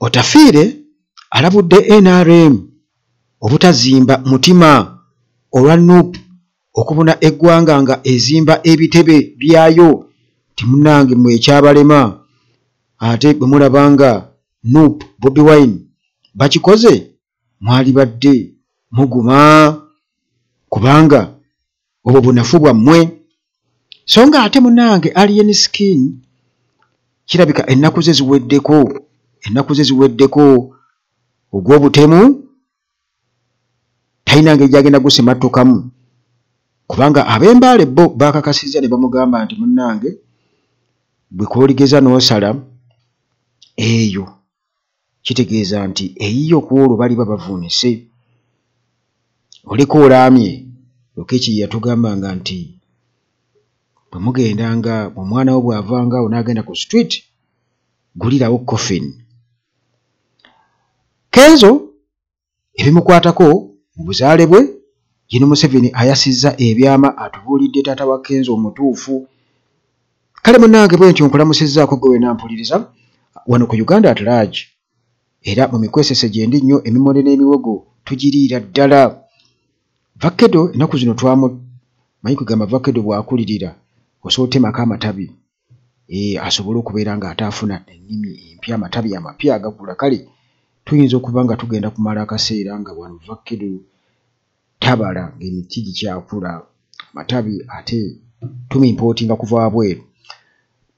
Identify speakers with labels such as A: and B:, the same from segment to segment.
A: Otafiire alabudde NRM obutazimba mutima olwa Nuupu okubona eggwanga nga ezimba ebitebe byayo timunange mwe ekyabalema ate bwe mulabanga Nuupu Bobi Wine bakikoze mwali badde muguma kubanga obwo bunafu bwammwe so nga ate munange Alien Skin kirabika ennaku ze ziweddeko ogw'obutemu talinange gyagenda gusimattukamu kubanga ab'embaale bo bakakasizza ne bamugamba nti munnange bwe kooligeza n'osala eyo kitegeeza nti eyiyo ku olwo bali babavuunise oliko olaamye Lokeki yatugambanga nti bwe mugendanga omwana wo bw'avanga onaagenda ku street gulirawo coffin. Kenzo ebimukwatako mu buzaale bwe Gen. Museveni ayasizza ebyama atubuulidde taata wa Kenzo omutuufu. Kale munnange bwe ntyo nkulamusizzaako gwe wenampuliriza wano ku Uganda at large era mu mikwesese gye ndi nnyo emimmonde n'emiwogo tugiriira ddala. Vakedo ennaku zino manyi kugamba Vakedo bw'akulirira osobola otemako amatabi asobole okubeera ng'ate afuna ennimi empya amatabi amapya agakula. Kale tuyinza okuba nga tugenda kumala akaseera nga wano Vakedo tabala ng'emiti gikyakula amatabi ate tumimpootinga kuva wabweru.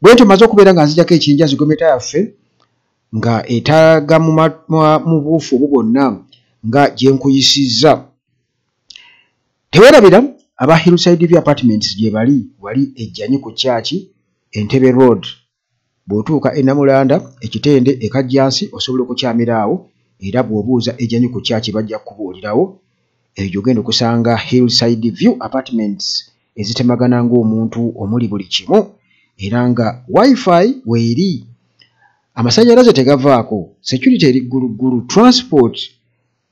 A: Bwe ntyo maze okubeera nga nzijako ekiyinja zigometa yaffe nga etaaga mu buufu obwo bwonna nga gye nkuyisizza. Teweerabira aba Hillside View Apartments gye bali wali ejjanyi ku kyaki Entebbe Road. Bw'otuuka e Namulanda ekitende ekajjansi osobola okukyamira awo era bw'obuuza ejjanyi ku kyaki bajja kubuulirawo. Eyo ogenda okusanga Hillside View Apartments ezitemagana ng'omuntu omuli buli kimu era nga wifi weeri. Amasannyalaze tegavaako, security eri gguluggulu, transport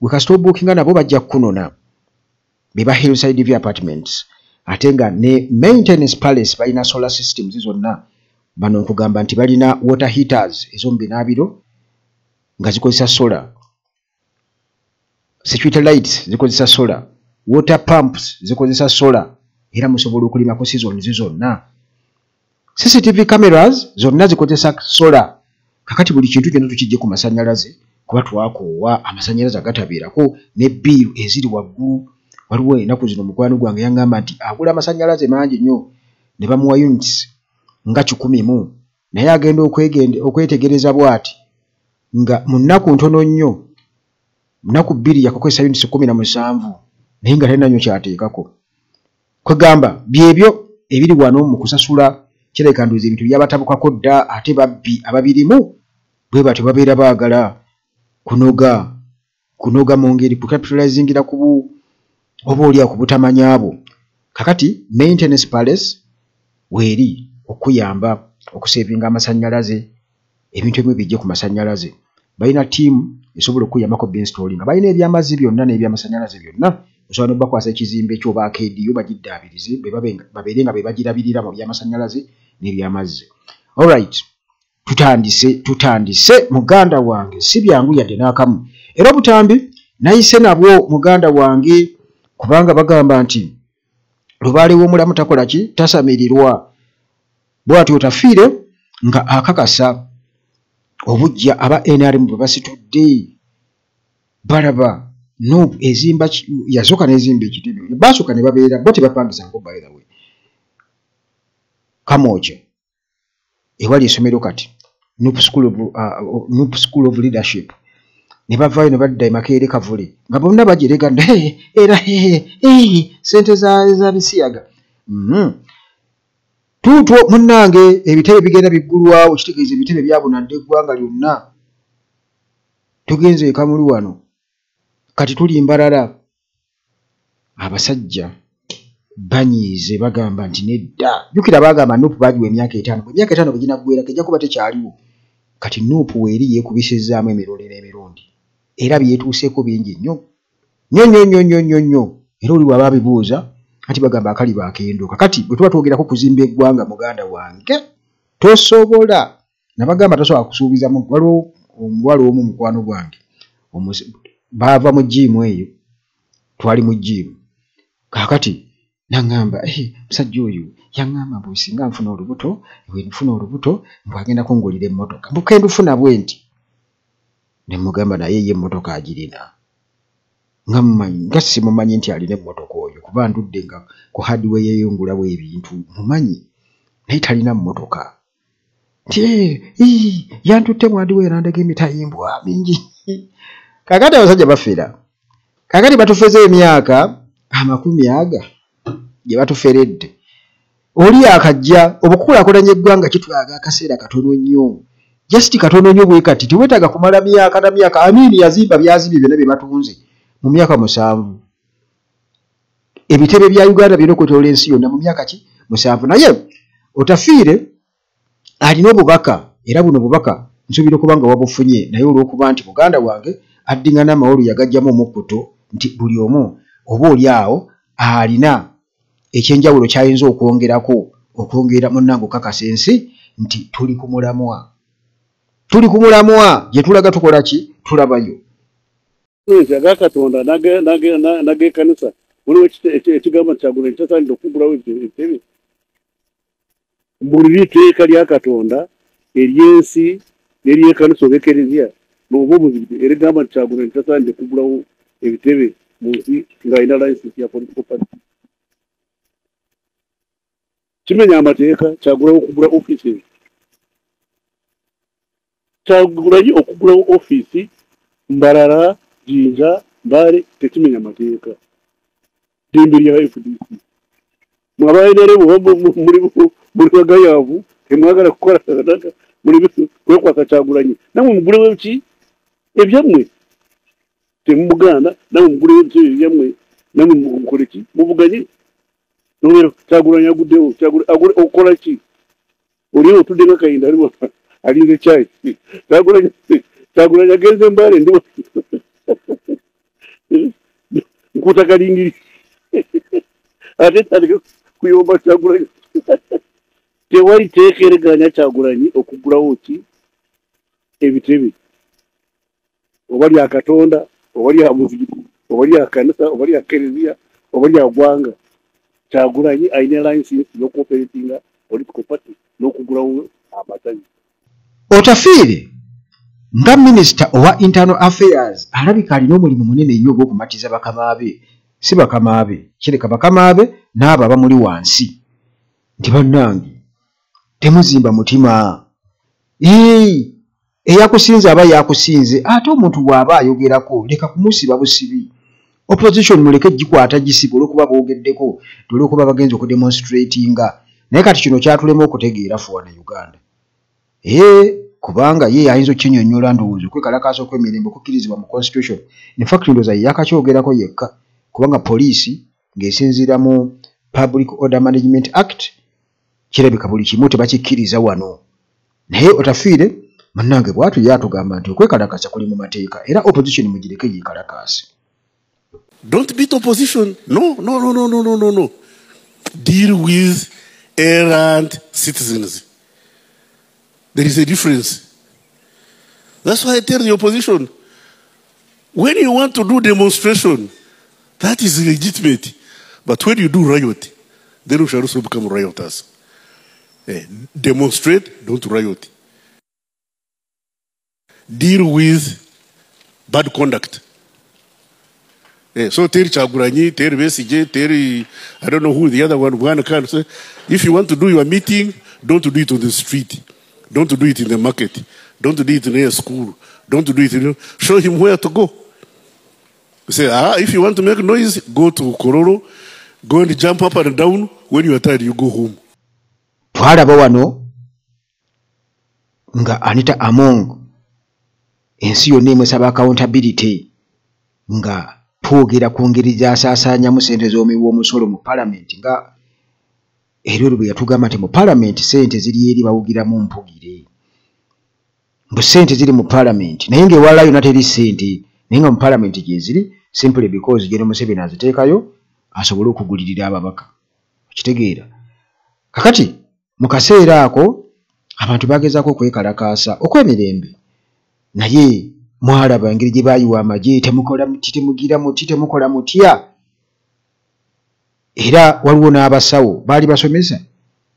A: gwe kasita obookinga nabo bajja kukunona. Beba Hillside View Apartments ate nga ne Maintenance Palace balina solar systems zonna. Bano nkugamba nti balina water heaters ez'omu binaabiro nga zikozesa solar, security lights zikozesa solar, water pumps zikozesa solar era musobola okulimako season zonna. CCTV cameras zonna zikozesa solar. Kakati buli kintu kyonna tukijje ku masannyalaze kuba twakoowa amasannyalaze agatabeerako ne biiru eziri waggulu. Waliwo ennaku zino mukwano gwange yangamba nti agula amasannyalaze mangi nnyo ne bamuwa units nga 100 naye agenda okwetegereza bw'ati nga mu nnaku ntono nnyo nnaku 2 yakukozesa units 17 naye nga talina nnyo kyateekako. Kwegamba byebyo ebiri wano mu kusasula kirabika nduuza ebintu byabatabukako dda ate babbi ababirimu bwe batyo babeera baagala kunoga mu ngeri kucapitalizingira ku oba oli akubutamanyaabo. Kakati Maintenance Palace weeri okuyamba okusevinga amasannyalaze ebintu ebimu bijje ku masannyalaze. Balina tiimu esobola okuyambako benstalling. Balina ebyamazzi byonna n'ebyamasannyalaze byonna. Osobola n'obakwasa ekizimbe ky'oba KDU bagiddaabirize babeere nga be bagirabirira mu byamasannyalaze n'ebyamazzi. Alright, tutandise muganda wange si byangu yadde n'akamu. Era obutambi nayise nabwo muganda wange kubanga bagamba nti lubaale w'omulamu takola ki tasamirirwa. Bw'atyo Otafiire nga akakasa obujja aba NRM bwe basitudde balaba Nuupu ezimba yasooka n'ezimba ekitebe basooka ne babeera bo tebapangisa ngo by the way Kamooja ewali essomero kati Nuupu School of Leadership ne bavaayo ne badda Makerere Kavule nga bonna bagireganda era sente za bisiyaga. Tuutwo munnange ebitebe bigenda biggulwawo kitegeeza ebitebe byabunadde eggwanga lyonna. Tugenze ekamuli wano kati tuli mbalala. Abasajja banyiize bagamba nti nedda. Jjukira bagamba Nuupu baagiwa emyaka 5. Emyaka 5 bwe ginaggwera kejja kuba tekyaliwo. Kati Nuupu weeri yeekubisizzaamu emirundi n'emirundi era byetuuseeko bingi nnyo nnyo. Era oli bw'aba abibuuza ati bagamba akali baakendoka. Kati bwe tuba twogerako kuzimba eggwanga muganda wange tosobola. Nabagamba tosobola kusuubiza waliwo omuwala omu mukwano gwange baava mu jiimu eyo twali mu jiimu kaakati naŋŋamba musajja oyo yaŋŋamba mbu singa nfuna olubuto bwe nfuna olubuto mbwagenda kungulira emmotoka mbuke ndufuna bwe nti ne mugamba naye ye emmotoka agirina nga simumanyi nti alina emmotoka oyo kuba ndudde nga ku hardware yeyongulawo ebintu mumanyi naye talina mmotoka nti yantutte mu hardware erandega emitayimbwa mingi kaakati abasajja bafera kaakati batufeze emyaka 10 gye batuferedde oli akajja obukulaakulanya eggwanga kitulaga akaseera katono nnyo just katono nnyo bwe kati tiwetaaga kumala myaka na myaka Amini yazimba byazimbi byonna bye batunze mu myaka 7 ebitebe bya Uganda byonna okwetooloola ensi yonna mu myaka 7 naye Otafiire alina obubaka era buno bubaka nsuubira okuba nga wabufunye naye olw'okuba nti muganda wange addingana amawolu yagajjamu omukkuto nti buli omu oba oli awo alina ekyenjawulo kyayinza okwongera munnange okakasa ensi nti tuli ku mulamwa gye tulaga tukola ki tulabayo
B: Katonda n'ag'ekkanisa waliwo ekigambo Kyagulanyi tasaanidde okuggulawo ebitebe buli liteeka lya Katonda ery'ensi n'ery'ekkanisa oba ekereziya n'oba omuzikiti era egamba nti Kyagulanyi tasaanidde okuggulawo ebitebe mu nsi ng'alina layisinsi ya political party kimenya amateeka Kyagulanyi okuggula ofiisi Kyagulanyi okuggulawo ofiisi Mbarara Jinja Mbale tekimenya amateeka ddembe lya FDC mwabayenere muri bagayaavu temwagala kukola muri kwekwasa Kyagulanyi namwe mugulewo ki ebyammwe temuganda namwe mugulewo ebyammwe namwe mukole ki muvuganye nolero Kyagulanyi aguddewo okola ki oli otudde nga Kayinda alinga ekyayi Kyagulanyi agenze Mbale ndi nkutakalingiri ate talike kuyomba Kyagulanyi tewali teeka ereganya Kyagulanyi okuggulawo ki ebitebe oba lya Katonda oba lya muzikiti oba lya kanisa oba lya kereziya oba lya ggwanga Kyagulanyi alina layisinsi y'okuoperatinga political party n'okuggulawo amatabi
A: Otafiire nga minisita owa internal affairs alabika alina omulimu munene nnyo ogw'okumatiza bakamaabe si bakamaabe kireka bakamaabe n'abo abamuli wansi nti bannange temuzimba mutima eyakusinze aba yakusinze ate omuntu bw'aba ayogerako leka kumusiba busibi opposition muleke gikwata gisiba olw'okuba boogeddeko olw'okuba bagenza okudemonstratinga naye kati kino kyatulema okutegeera fuwana Uganda kubanga ye ayinza okkinyonnyola ndowooza okwekalakaasa okw'emirembe okukkirizibwa mu constitution in fact ndowooza ye yakakyogerako yekka kubanga poliisi ng'esinziira mu Public Order Management Act kirabika buli kimu tebakikkiriza wano naye Otafiire munnange bw'atu ye atugamba nti okwekalakaasa kuli mu mateeka era opposition mugireke yeekalakaase.
B: Don't beat opposition. No. Deal with errant citizens. There is a difference. That's why I tell the opposition, when you want to do demonstration, that is legitimate. But when you do riot, then we shall also become rioters. Demonstrate, don't riot. Deal with bad conduct. So tell Kyagulanyi, tell Besigye, tell I don't know who the other one can say. If you want to do your meeting, don't do it on the street. Don't do it in the market. Don't do it in a school. Don't do it show him where to go. Say, if you want to make noise, go to Kororo, go and jump up and down. When you are tired, you go home.
A: Twalaba wano nga Anita Among ensi yonna emwesaba accountability nga twogera ku ngeri gy'asaasaanyamu ssente z'omuwi w'omusolo mu palamenti nga era olwo bwe yatugamba nti mu palamenti ssente ziri eri bawugiramu mpugire mbu ssente ziri mu palamenti naye ng'ewala yonna teri ssente naye nga mu palamenti gye ziri simply because General Museveni aziteekayo asobole okugulirira ababaka okitegeera kakati mu kaseera ako abantu bagezaako okwekalakaasa okw'emirembe naye mwalaba engeri gye baayiwa amagye temukola mutya. Era waliwo n'abasawo baali basomesa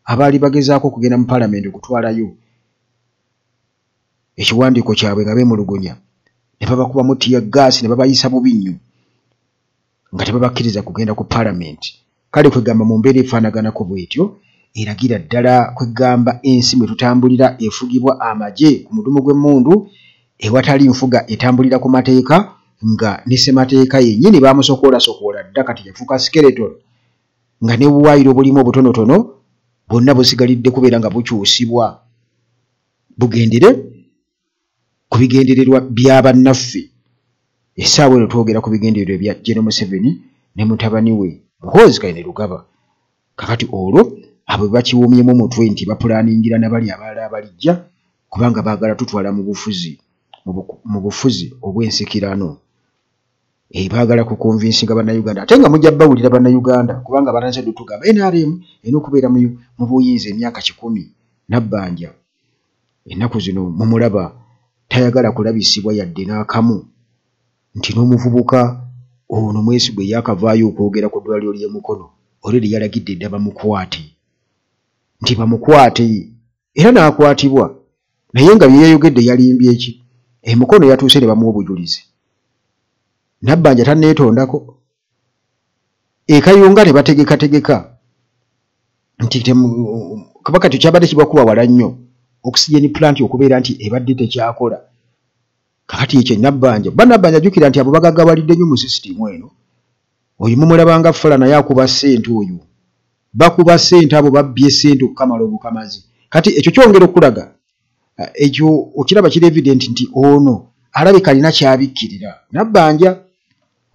A: abaali bagezaako okugenda mu palamenti okutwalayo ekiwandiiko kyabwe nga beemulugunya, ne babakubamu ttiya gaasi ne babayisa bubi nnyo nga tebabakkiriza kugenda ku palamenti. Kale kwegamba mu mbeera efaanaganako bw'etyo eragira ddala kwegamba ensi mwe tutambulira efugibwa amagye ku mudumu gw'emmundu ewatali nfuga etambulira ku mateeka, nga ne ssemateeka yennyini baamusokoolasokoola dda kati yafuuka skeleton, nga ne buwaayiro obulimu obutonotono bwonna busigalidde kubeera nga bukyusibwa bugendere ku bigendererwa bya bannaffe. Essaawa eno twogera ku bigendererwa bya General Museveni ne mutabani we Muhoozi Kainerugaba. Kakati olwo abo bakiwumyemu omutwe nti bapulaaningira na bali abalala abalijja, kubanga baagala tutwala mu bufuzi obw'ensikirano. Baagala kukonvinsinga bannayuganda, ate nga mujja bawulira bannayuganda, kubanga balanze tugamba NRM erina okubeera mu buyinza emyaka 10 nabbanja. Ennaku zino mumulaba tayagala kulabisibwa yadde n'akamu nti n'omuvubuka ono Mwesigwa yakavaayo okwogera ku ddwaliro ly'e Mukono olweri yalagidde dda bamukwate era n'akwatibwa, naye nga bye yayogedde yalimbye eki Mukono yatuuse ne bamuwa obujulizi. Nabbanja tanneetondako Kayunga ne bategeka nti kabaka tekyabadde kibakuba wala nnyo oxygen plant okubeera nti ebadde tekyakola. Kakati ekyo Nabbanja jjukira nti abo bagagawalidde nnyo mu sisitimu eno. Oyo mumulabanga Fula naye akuba ssente, oyo bakuba ssente, abo babbye ssente okukamala obukamazi. Kati ekyo kyongera okulaga ekyo okiraba kiri evident nti ono alabika alina kyabikkirira. Nabbanja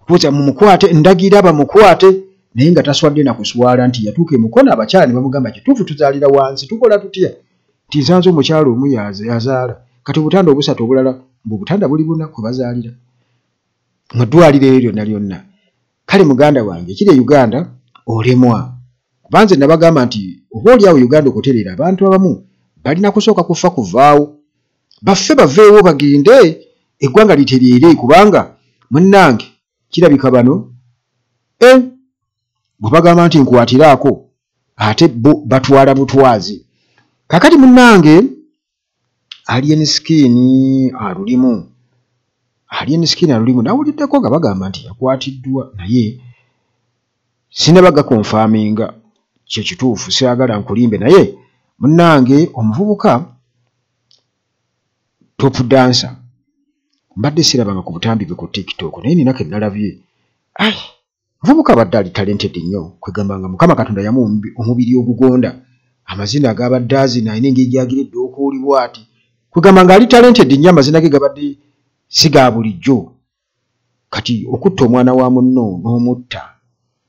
A: kuza mumukwate, ndagira bamukwate, naye nga taswadde na kuswala nti yatuuka Mukono abakyala ne bamugamba kituufu tuzaalira wansi, tukola tutya nti nsanze omukyala omu yazaala, kati obutanda obusatu obulala butanda buli buna kwe bazaalira mu ddwaliro eryo lyonna. Kale muganda wange kiri e Uganda olemwa, banze nabagamba nti oba oli awo Uganda okutereera abantu abamu balina kusooka kufa kuvaawo, baffe baveewo bagende eggwanga litereere, kubanga munnange kirabika bano bwe bagamba nti nkwatiraako ate bo batwala butwazi. Kakati munnange Alien Skin alulimu nawuliddeko nga bagamba nti yakwatiddwa, naye sinabaga konfaminga kye kituufu, siyagala nkulimbe, naye munnange omuvubuka top dancer mbadde sirabanga ku butambi bwe ku TikTok, naye nina ke nalabye muvubuka badde ali talented nnyo, kwegamba nga Mukama Katonda yamu omubiri ogugonda, amazina agabadde azina ayina engeri gyagiredde okuwulibwa ati, kwegamba nga ali talented nnyo, amazina ge gabadde siga bulijjo. Kati okutta omwana wa munno n'omutta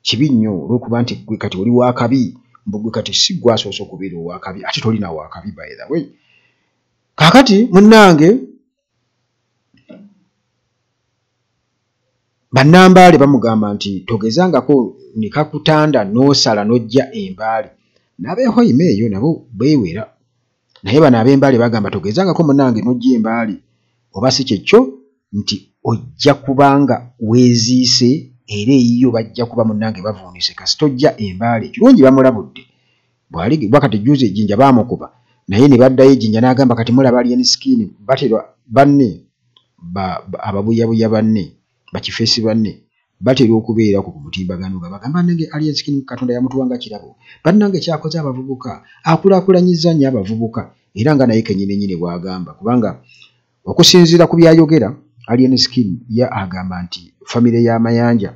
A: kibi nnyo, olw'okuba nti gwe kati oli wakabi, mbugwe kati si gwe asoose okubeera owakabi, ate tolina wakabi by the way. Kakati munnange bannambaale bamugamba nti togezangako ne kakutanda n'osala n'ojja embaale. N'abeehoyima eyo nabo beewera, naye bano ab'embaale bagamba togezangako munnange n'ojja embaale, oba si kyekyo nti ojja kubanga weeziise era eyiyo bajja kuba munnange bavuunise kasi tojja embaale. Kirungi bamulabudde bwakati ejjuuzi ejjinja baamukuba, naye ne baddayo ejjinja n'agamba kati mulaba Alien Skin batera banne ababuyabuya banne bakifeesi banne batera okubeera ku mutimbagano nga bagamba nange Alien Skin Katonda yamutuwanga kirabo, bannange kyakoze abavubuka, akulaakulanyizza nnyo abavubuka, era nga naye kennyini bw'agamba, kubanga okusinziira ku byayogera Alien Skin agamba nti famire y'amayanja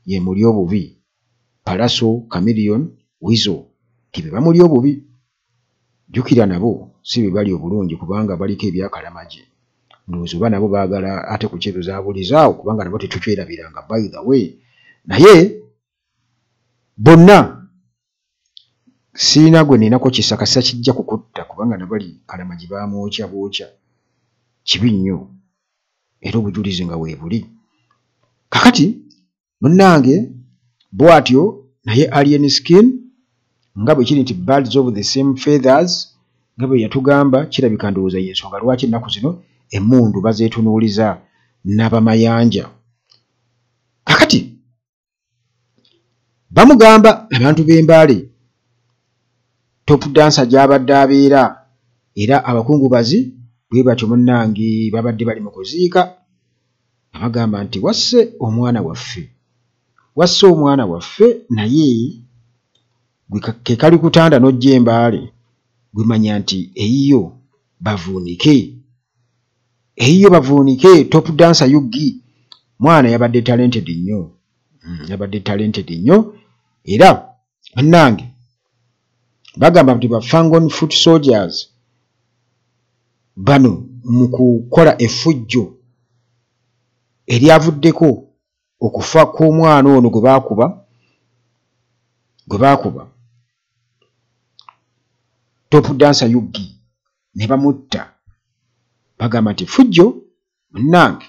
A: ye muli obubi, Palaso, Chameleon, Wizo tibe bamuli obubi. Jjukira nabo si be bali obulungi kubanga baliko ebyakalamaje, ndowooza oba nabo baagala ate ku kyezo zaabulizaawo kubanga nabo tetukwerabiranga by the way. Naye bonna siina gwe ninako kisakasa kijja kukutta kubanga nabali kalamaji baamwokya bwokya, kibi nnyo era obujulizi nga weebuli. Kakati munnange bw'atyo naye Alien Skin nga bwe kiri nti birds of the same feathers nga bwe yatugamba, kirabika ndowooza y'ensonga lwaki ennaku zino emmundu bazeetunuuliza n'abamayanja. Kakati bamugamba abantu b'Embale top dancer gy'abadde abeera era abakungubazi bwe batyo munnange babadde bali mu kuziika. Abagamba nti wasse omwana waffe naye gwe ke kali kutanda n'ojja Embale gwemanya nti eyiyo bavuunike top dancer Yugi mwana yabadde talented nnyo era munnange bagamba nti ba Fangon Foot Soldiers bano mu kukola effujjo eryavuddeko okufa kw'omwana ono gwe baakuba top dancer Yugi ne bamutta. Bagamba nti fujjo munnange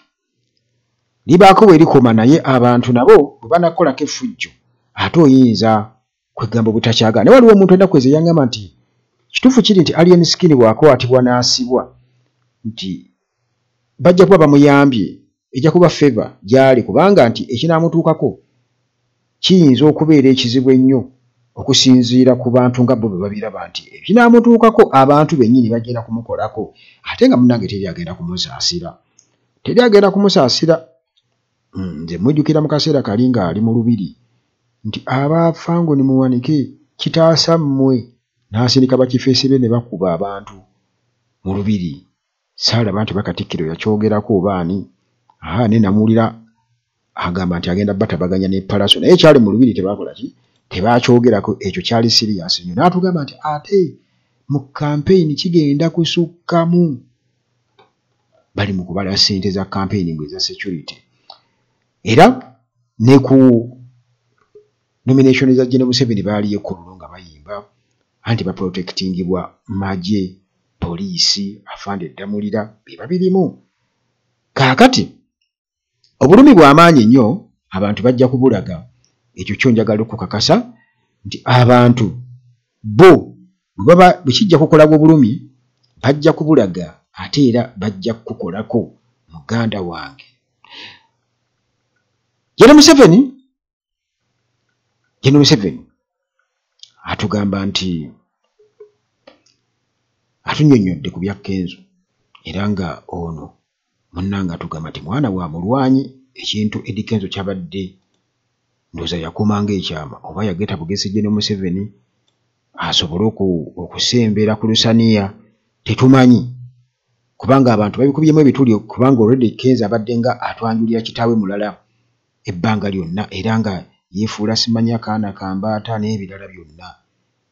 A: libaako bwe likoma, naye abantu nabo bwe banakolako effujjo ate oyinza kwegamba obutakyagala. Ne waliwo omuntu enda kweza yangamba nti kituufu kiri nti Alien Skin bw'akwatibwa n'asibwa nti bajja kuba bamuyambye, ejja kuba favor gy'ali, kubanga nti ekinaamutuukako kiyinza okubeera ekizibu ennyo okusinziira ku bantu nga bo bwe babiraba nti ekinaamutuukako abantu bennyini bagenda kumukolako, ate nga munnange teri agenda kumusaasira. Nze mujjukira mu kaseera kali nga ali mu lubiri nti abafango ni muwanike kitaasa mmwe n'asindika bakifeesi be ne bakuba abantu mu lubiri. Saalaba nti Bakatikkiro yakyogerako obaani ne namuwulira agamba nti agenda batabaganya ne Palaso, naye kyali mu lubiri tebakola ki, tebakyogerako. Ekyo kyali serious nnyo. N'atugamba nti ate mu campaign kigenda kusukkamu, bali mu kubala ssente za campaign eza security. Era ne ku nomination za General Museveni baaliyo Kololo nga bayimba anti baprotectingibwa magye, poliisi, afande Ddamulira biba birimu. Kaakati obulumi bw'amaanyi nnyo, abantu bajja kubulaga. Ekyo kyo njagala okukakasa nti abantu bo bwe kijja kukola obulumi bajja kubulaga, ate era bajja kukolako muganda wange. General Museveni atugamba nti atunnyonnyodde ku bya Kenzo era nga ono munnanga atugamba nti mwana wa mulwanyi. Ekintu Eddy Kenzo kyabadde ndowooza yakumanga ekyama oba yageeta bugesi General Museveni asobole okusembera ku lusaniya tetumanyi, kubanga abantu babikubyemu ebituli, kubanga already Kenzo abadde nga atwanjulira kitaawe mulala ebbanga lyonna era nga yeefuula simanyi akaana kambaata n'ebirala byonna,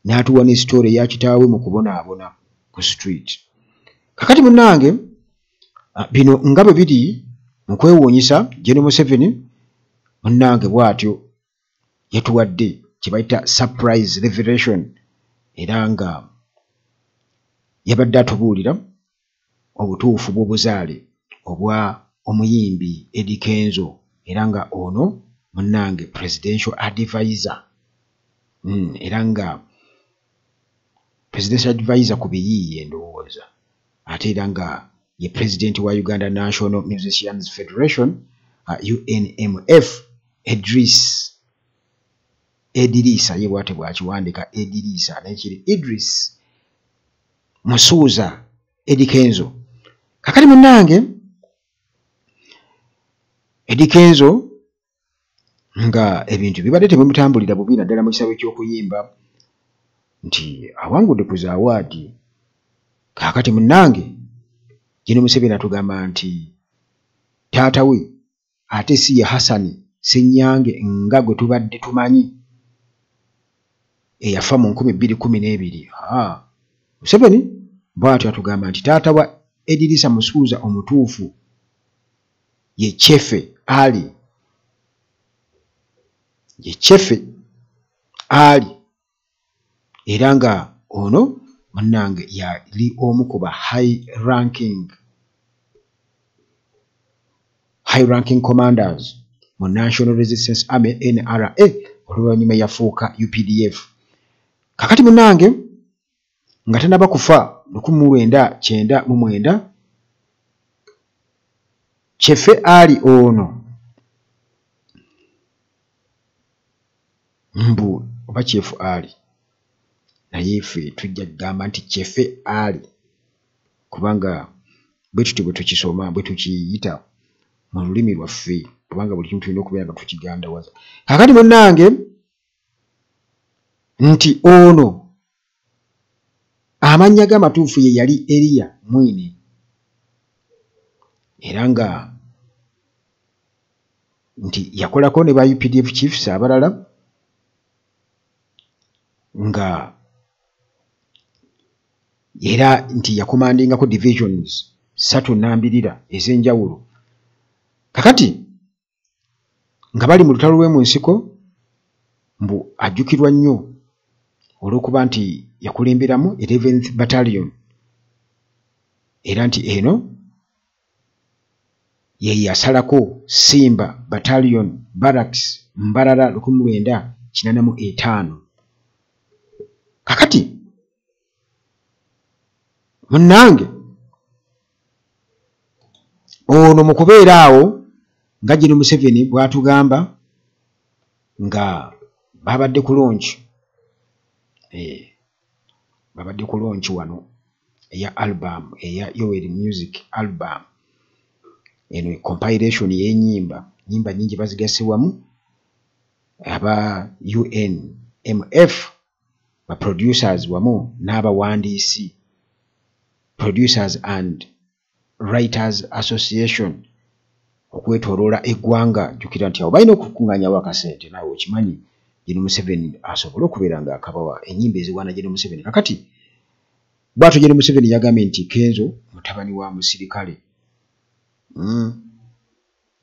A: n'atuwa ne story ya kitaawe mu kubonaabona ku street. Kakati munnange bino nga bwe biri mu kwewuunyisa, General Museveni munnange bw'atyo yatuwadde kye bayita surprise revelation era nga yabadde atubuulira obutuufu bw'obuzaale obwa omuyimbi Eddy Kenzo era nga ono munnange presidential advisor era nga presidential advisor ku biyiiye ndowooza, ate era nga ye president wa Uganda National Musicians Federation UNMF Edirisa ye bwate bwakiwandika Edirisa nekiri Idris Musuuza Eddy Kenzo. Kakati munnange Eddy Kenzo nga ebintu bibadde tebimutambulira bubi naddala mu kisaawe ky'okuyimba nti awangudde ku zawaadi. Kaakati munnange General Museveni atugamba nti taata we ate si ye Hassan Ssenyange nga gwe tubadde tumanyi eyafa mu 2012. Museveni bw'atyo atugamba nti taata wa Edirisa Musuuza omutuufu ye Chefe Ali era nga ono munnange yali omu ku ba high ranking commanders mu National Resistance Army NRA oluvannyuma yafuuka UPDF. Kakati munnange nga tanaba kufa 1999 Chefe Ali ono mbu oba Chief Ali naye ffe tujja kugamba nti Chefe Ali kubanga bwe tutyo bwe tukisoma bwe tukiyita mu lulimi lwaffe kubanga buli kintu tulina okubeera nga tukigandawaza. Kakati munnange nti ono amannya g'amatuufu ye yali Elia Mwine era nga nti yakolako ne ba UPDF chiefs abalala nga era nti yakomandingako divisions 3 ez'enjawulo. Kakati nga bali mu lutalo lw'emu nsiko mbu ajjukirwa nnyo olw'okuba nti yakulemberamu 11th Battalion era nti eno ye yasalako Simba Battalion Barracks Mbarara 1985. Kakati munnange ono mu kubeera awo nga Gen. Museveni bw'atugamba nga babadde ku launch babadde ku launch wano eya album eya Yoweri Music album eno compilation y'ennyimba nyimba nyingi bazigase wamu aba UNMF ba producers wamu n'abawandiisi Producers and Writers Association okwetoloola eggwanga. Jjukira nti abo balina okukungaanyawo akasente naawe okimanyi Gen. Museveni asobole okubeera nga akabawa ennyimba eziwaana Gen. Museveni. Kakati bw'atyo Gen. Museveni yagambye nti Kenzo mutabani wa musirikale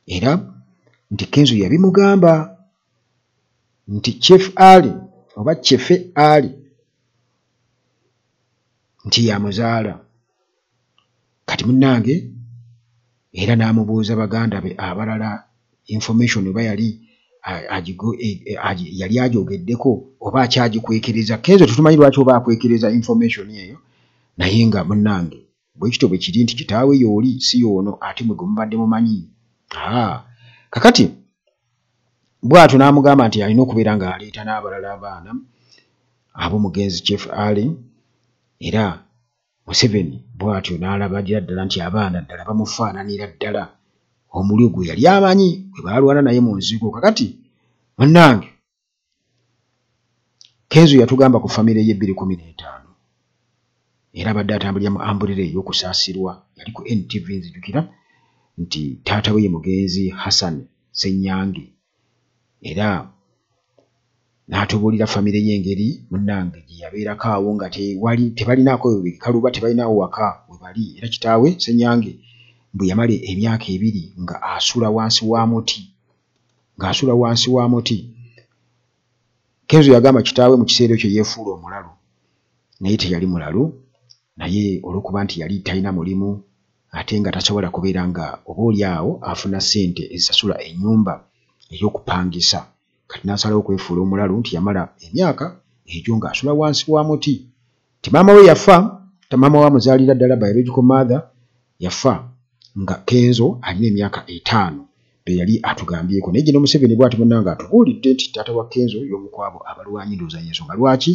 A: era nti Kenzo yabimugamba nti Chief Ali oba Chefe Ali nti yamuzaala. Kati munnange era n'amubuuza baganda be abalala information oba yali agyogeddeko oba akyagikwekereza. Kenzo tetumanyi lwaki oba akwekereza information eyo naye nga munnange bwe kityo bwe kiri nti kitaawe yooli si yoono ate mwe mubadde mumanyi. Kakati bw'atyo n'amugamba nti alina okubeera nga aleeta n'abalala abaana ab'omugenzi Chief Ali era Museveni bw'atyo n'alabagira ddala nti abaana ddala bamufaananira ddala omulyo gwe yali amanyi gwe baalwana naye mu nzigo. Kakati munnange Kenzo yatugamba ku famire ye 215 era abadde atambulira mu ambulira ey'okusaasirwa yali ku NTV nzijukira nti taata we ye mugenzi Hassan Ssenyange era n'atubuulira famire y'engeri munnange gye yabeerako awo nga tebalinaako bikaluba tebalinawo waka we bali era kitaawe Ssenyange bwe yamala emyaka 2 nga asula wansi wa muti Kenzo yagamba kitaawe mu kiseera ekyo yeefuula omulalu naye teyali mulalu naye olw'okuba nti yali talina mulimu ate nga tasobola kubeera nga obaolyawo afuna ssente ezisasula ennyumba ey'okupangisa. Kati n'asalawo okwefuula omulalu nti yamala emyaka egyo ng'asula wansi wa muti. Ti maama we yafa, maama we amuzaalira ddala biological mother yafa nga Kenzo alina emyaka 5 be yali atugambyeko. Naye Gen. Museveni bw'ati munnange atubuulidde nti taata wa Kenzo y'omu ku abo abalwanyi ndowooza y'ensonga lwaki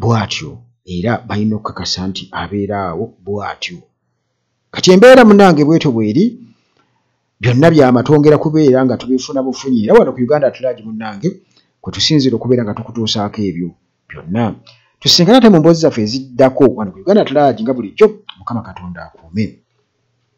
A: bw'atyo era balina okukakasa nti abeera awo bw'atyo. Kati embeera munnange bwetyo bweri byonna byamatwongera kubeera nga tubifuna bufunyi era wano ku Uganda Atlagi munnange kwe tusinzira okubeera nga tukutuusaako ebyo byonna. Tusisinkana ate mu mboozi zaffe eziddako wano ku Uganda Atlagi nga bulijjo. Mukama Katonda akuume.